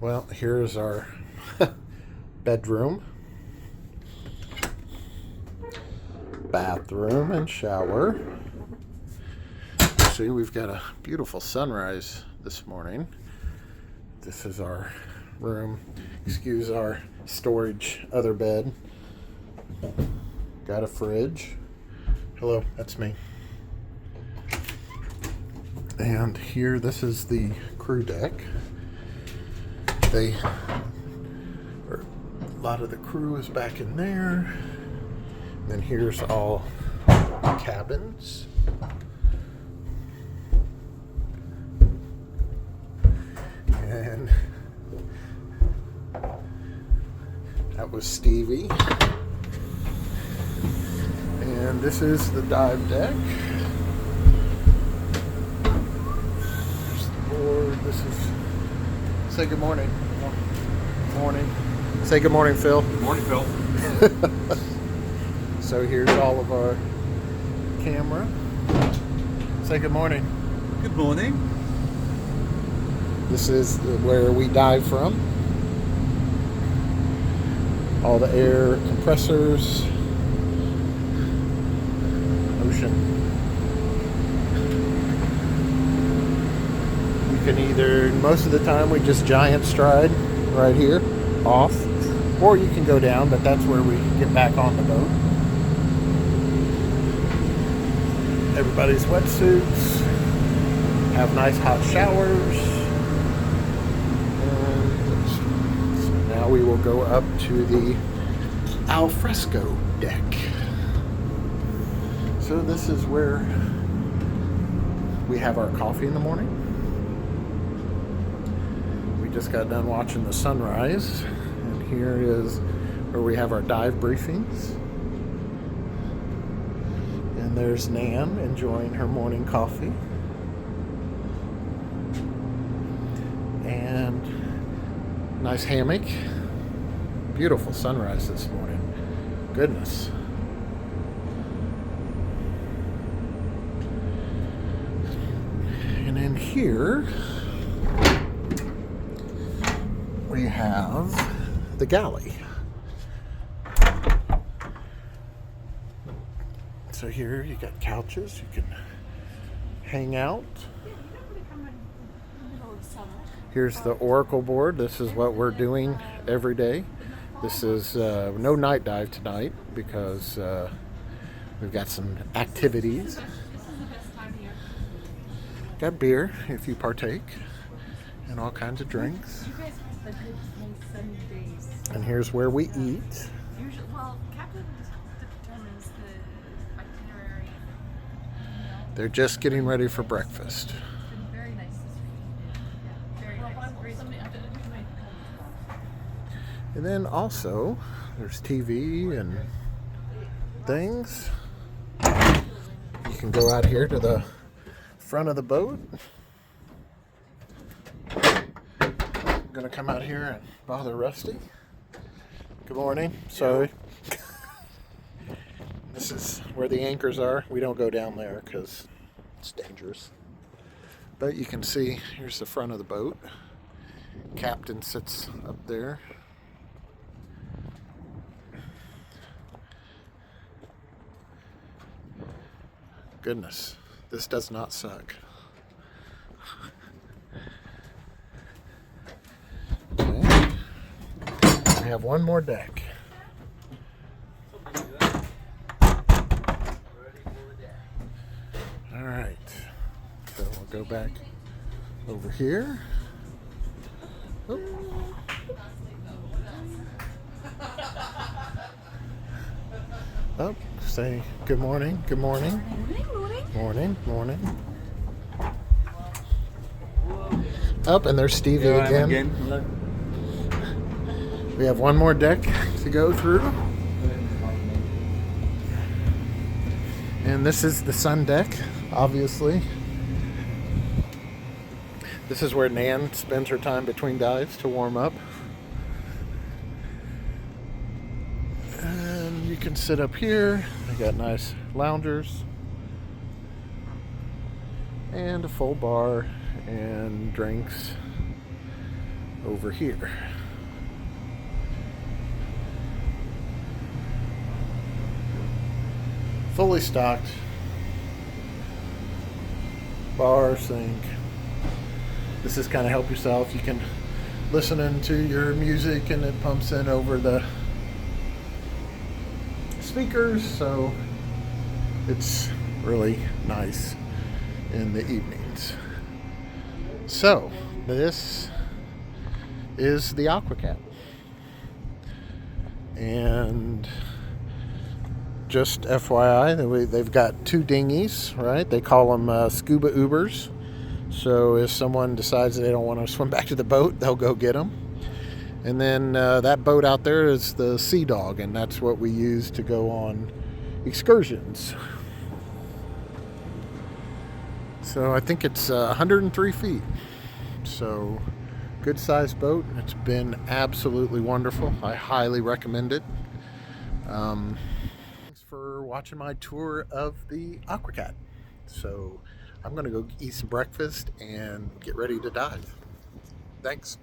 Well, here's our bedroom, bathroom, and shower. See, we've got a beautiful sunrise this morning. This is our room. Excuse our storage other bed. Got a fridge. Hello, that's me. And here, this is the crew deck. A lot of the crew is back in there. And then here's all the cabins. And that was Stevie. And this is the dive deck. There's the board. This is... Say good morning. Morning. Say good morning, Phil. Good morning, Phil. So here's all of our camera. Say good morning. Good morning. This is where we dive from. All the air compressors. Ocean. You can either, most of the time we just giant stride right here, off. Or you can go down, but that's where we get back on the boat. Everybody's wetsuits. Have nice hot showers. And so now we will go up to the al fresco deck. So this is where we have our coffee in the morning. We just got done watching the sunrise. And here is where we have our dive briefings. And there's Nan enjoying her morning coffee. And nice hammock. Beautiful sunrise this morning. Goodness. And in here we have the galley. So here you got couches, you can hang out. Here's the Oracle board. This is what we're doing every day. This is no night dive tonight because we've got some activities. Got beer if you partake, and all kinds of drinks. And here's where we eat. Well, Captain determines the itinerary. They're just getting ready for breakfast. It's been very nice this week. Very nice. And then also, there's TV and things. You can go out here to the front of the boat. I'm gonna come out here and bother Rusty. Good morning. Sorry. This is where the anchors are. We don't go down there because it's dangerous. But you can see, here's the front of the boat. Captain sits up there. Goodness, this does not suck. Okay. We have one more deck. All right, so we'll go back over here. Oh. Oh, say good morning, good morning. Morning, morning. Up, and there's Stevie again. We have one more deck to go through. And this is the sun deck, obviously. This is where Nan spends her time between dives to warm up. And you can sit up here. They got nice loungers. And a full bar and drinks. over here. Fully stocked. Bar, sink. This is kind of help yourself. You can listen into your music and it pumps in over the speakers, so it's really nice in the evenings. So this is the Aquacat, and just FYI, they've got 2 dinghies, right? They call them Scuba Ubers. So if someone decides they don't want to swim back to the boat, they'll go get them. And then that boat out there is the Sea Dog, and that's what we use to go on excursions. So I think it's 103 feet. So good sized boat. It's been absolutely wonderful. I highly recommend it. Thanks for watching my tour of the Aquacat. So I'm going to go eat some breakfast and get ready to dive. Thanks.